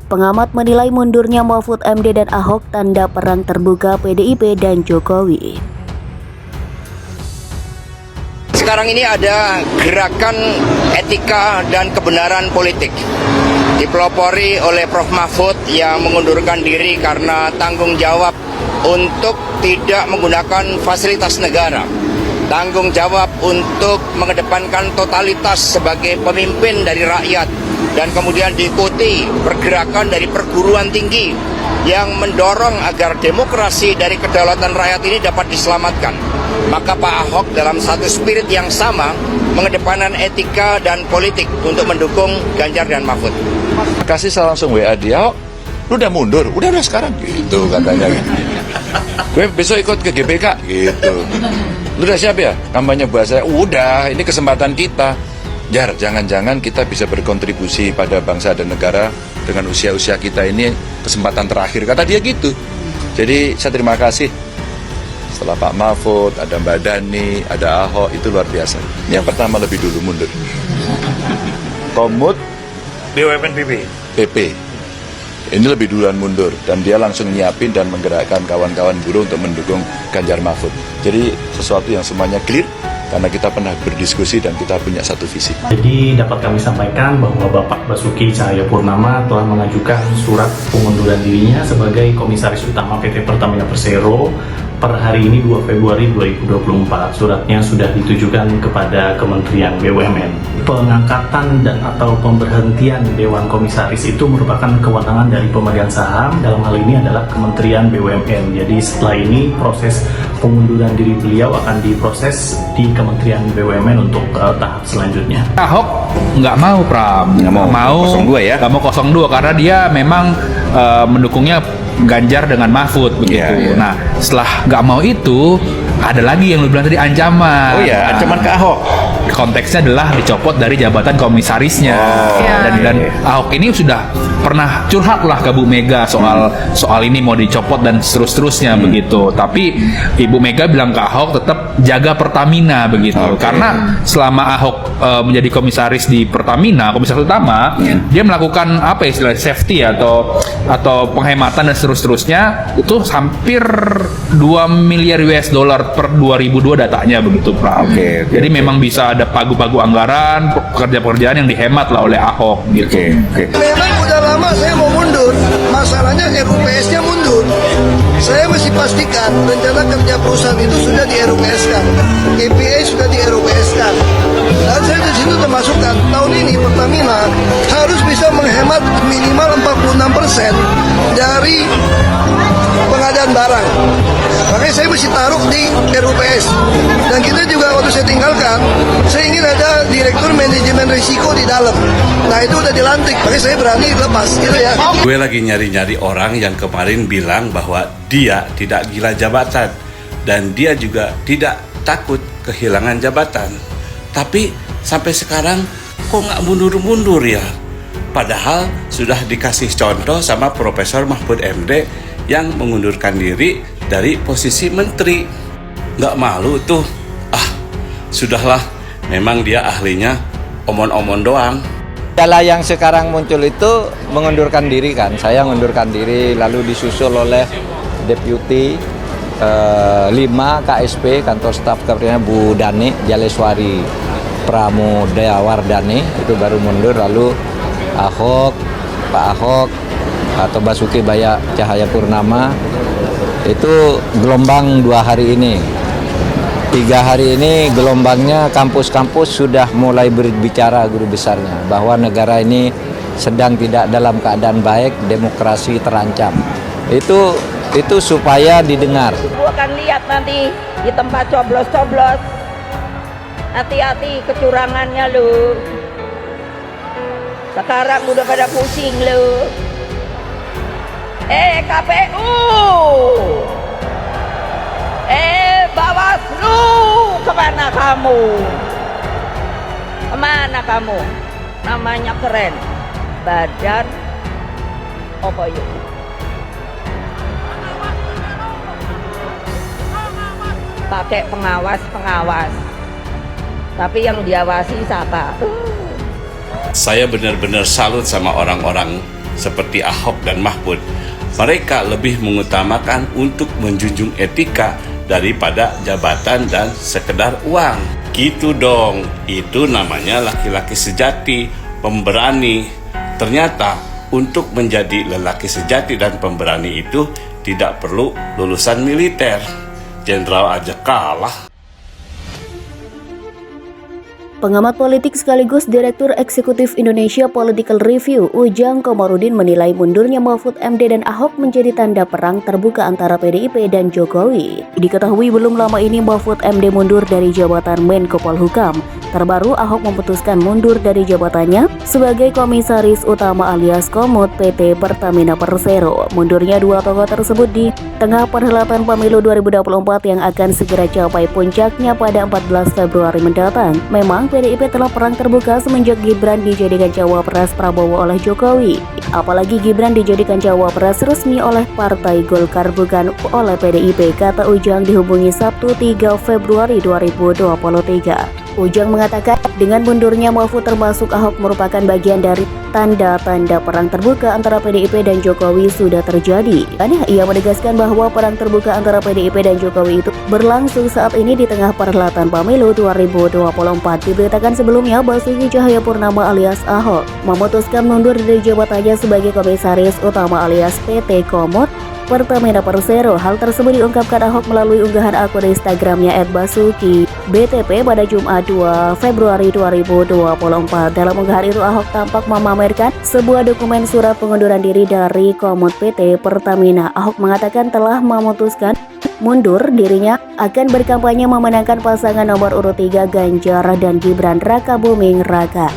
Pengamat menilai mundurnya Mahfud MD dan Ahok tanda perang terbuka PDIP dan Jokowi. Sekarang ini ada gerakan etika dan kebenaran politik dipelopori oleh Prof. Mahfud yang mengundurkan diri karena tanggung jawab untuk tidak menggunakan fasilitas negara, tanggung jawab untuk mengedepankan totalitas sebagai pemimpin dari rakyat, dan kemudian diikuti pergerakan dari perguruan tinggi yang mendorong agar demokrasi dari kedaulatan rakyat ini dapat diselamatkan. Maka Pak Ahok dalam satu spirit yang sama mengedepankan etika dan politik untuk mendukung Ganjar dan Mahfud. Kasih saya langsung WA dia, lu udah mundur, udah sekarang gitu katanya. Gue besok ikut ke GBK gitu. Lu udah siap ya kampanye buat saya? Udah, ini kesempatan kita. Jar, jangan-jangan kita bisa berkontribusi pada bangsa dan negara dengan usia-usia kita ini, kesempatan terakhir, kata dia gitu. Jadi saya terima kasih. Setelah Pak Mahfud, ada Mbak Dhani, ada Ahok, itu luar biasa. Yang pertama lebih dulu mundur. Komut BUMN PP. Ini lebih duluan mundur, dan dia langsung nyiapin dan menggerakkan kawan-kawan buruh untuk mendukung Ganjar Mahfud. Jadi sesuatu yang semuanya clear, karena kita pernah berdiskusi dan kita punya satu visi. Jadi dapat kami sampaikan bahwa Bapak Basuki Cahayapurnama telah mengajukan surat pengunduran dirinya sebagai Komisaris Utama PT Pertamina Persero per hari ini 2 Februari 2024. Suratnya sudah ditujukan kepada Kementerian BUMN. Pengangkatan dan atau pemberhentian Dewan Komisaris itu merupakan kewenangan dari pemegang saham, dalam hal ini adalah Kementerian BUMN. Jadi setelah ini proses pengunduran diri beliau akan diproses di Kementerian BUMN untuk tahap selanjutnya. Ahok nggak mau, Pram, nggak mau 02 ya, nggak mau 02 karena dia memang mendukungnya Ganjar dengan Mahfud begitu. Yeah. Nah, setelah nggak mau itu ada lagi yang lu bilang tadi, ancaman. Oh ya, ancaman ke Ahok. Konteksnya adalah dicopot dari jabatan komisarisnya. Dan Ahok ini sudah pernah curhat lah ke Bu Mega soal ini mau dicopot dan seterusnya begitu. Tapi Ibu Mega bilang ke Ahok tetap jaga Pertamina begitu. Karena selama Ahok menjadi komisaris di Pertamina, komisaris utama, dia melakukan apa ya, istilah safety atau penghematan dan seterusnya itu hampir 2 miliar US dollar per 2002 datanya begitu, Pak. Jadi memang bisa ada pagu-pagu anggaran, pekerjaan-pekerjaan yang dihemat lah oleh Ahok gitu. Memang udah lama saya mau mundur, masalahnya RUPS-nya mundur. Saya mesti pastikan rencana kerja perusahaan itu sudah di RUPS-kan, KPI sudah di RUPS-kan. Dan saya di situ termasukkan tahun ini Pertamina harus bisa menghemat minimal 46% dari pengadaan barang. Makanya saya mesti taruh di RUPS. Dan kita juga waktu saya tinggalkan, saya ingin ada direktur manajemen risiko di dalam. Nah itu udah dilantik, makanya saya berani lepas gitu ya. Gue lagi nyari-nyari orang yang kemarin bilang bahwa dia tidak gila jabatan dan dia juga tidak takut kehilangan jabatan. Tapi sampai sekarang kok nggak mundur-mundur ya? Padahal sudah dikasih contoh sama Profesor Mahfud MD yang mengundurkan diri dari posisi menteri. Nggak malu tuh. Sudahlah, memang dia ahlinya omon-omon doang. Gejala yang sekarang muncul itu mengundurkan diri kan. Saya mengundurkan diri lalu disusul oleh Deputi 5 KSP Kantor Staf Kepresidenan Bu Dhani Jaleswari Pramudawardhani itu baru mundur, lalu Ahok, Pak Ahok atau Basuki Cahayapurnama itu gelombang 2 hari ini. 3 hari ini gelombangnya kampus-kampus sudah mulai berbicara guru besarnya bahwa negara ini sedang tidak dalam keadaan baik, demokrasi terancam. Itu supaya didengar. Gua akan lihat nanti di tempat coblos-coblos. Hati-hati kecurangannya lu. Sekarang udah pada pusing lu. KPU. Bawaslu, kemana kamu? Kemana kamu? Namanya keren. Badan apa yuk? Pakai pengawas. Tapi yang diawasi siapa? Saya benar-benar salut sama orang-orang seperti Ahok dan Mahfud. Mereka lebih mengutamakan untuk menjunjung etika daripada jabatan dan sekedar uang. Gitu dong, itu namanya laki-laki sejati, pemberani. Ternyata untuk menjadi lelaki sejati dan pemberani itu tidak perlu lulusan militer. Jenderal aja kalah. Pengamat politik sekaligus Direktur Eksekutif Indonesia Political Review Ujang Komarudin menilai mundurnya Mahfud MD dan Ahok menjadi tanda perang terbuka antara PDIP dan Jokowi. Diketahui belum lama ini Mahfud MD mundur dari jabatan Menko Polhukam. Terbaru Ahok memutuskan mundur dari jabatannya sebagai Komisaris Utama alias Komut PT Pertamina Persero. Mundurnya dua tokoh tersebut di tengah perhelatan pemilu 2024 yang akan segera capai puncaknya pada 14 Februari mendatang. Memang PDIP telah perang terbuka semenjak Gibran dijadikan cawapres Prabowo oleh Jokowi. Apalagi Gibran dijadikan cawapres resmi oleh Partai Golkar bukan oleh PDIP, kata Ujang dihubungi Sabtu 3 Februari 2023. Ujang mengatakan dengan mundurnya Mahfud termasuk Ahok merupakan bagian dari tanda-tanda perang terbuka antara PDIP dan Jokowi sudah terjadi. Dan ia menegaskan bahwa perang terbuka antara PDIP dan Jokowi itu berlangsung saat ini di tengah perhelatan pemilu 2024. Diberitakan sebelumnya Basuki Cahayapurnama alias Ahok memutuskan mundur dari jabatannya sebagai Komisaris Utama alias PT Komut Pertamina Persero. Hal tersebut diungkapkan Ahok melalui unggahan akun Instagramnya @basuki_btp pada Jumat 2 Februari 2024. Dalam unggahan itu Ahok tampak memamerkan sebuah dokumen surat pengunduran diri dari Komut PT Pertamina. Ahok mengatakan telah memutuskan mundur dirinya akan berkampanye memenangkan pasangan nomor urut 3 Ganjar dan Gibran Raka Buming Raka.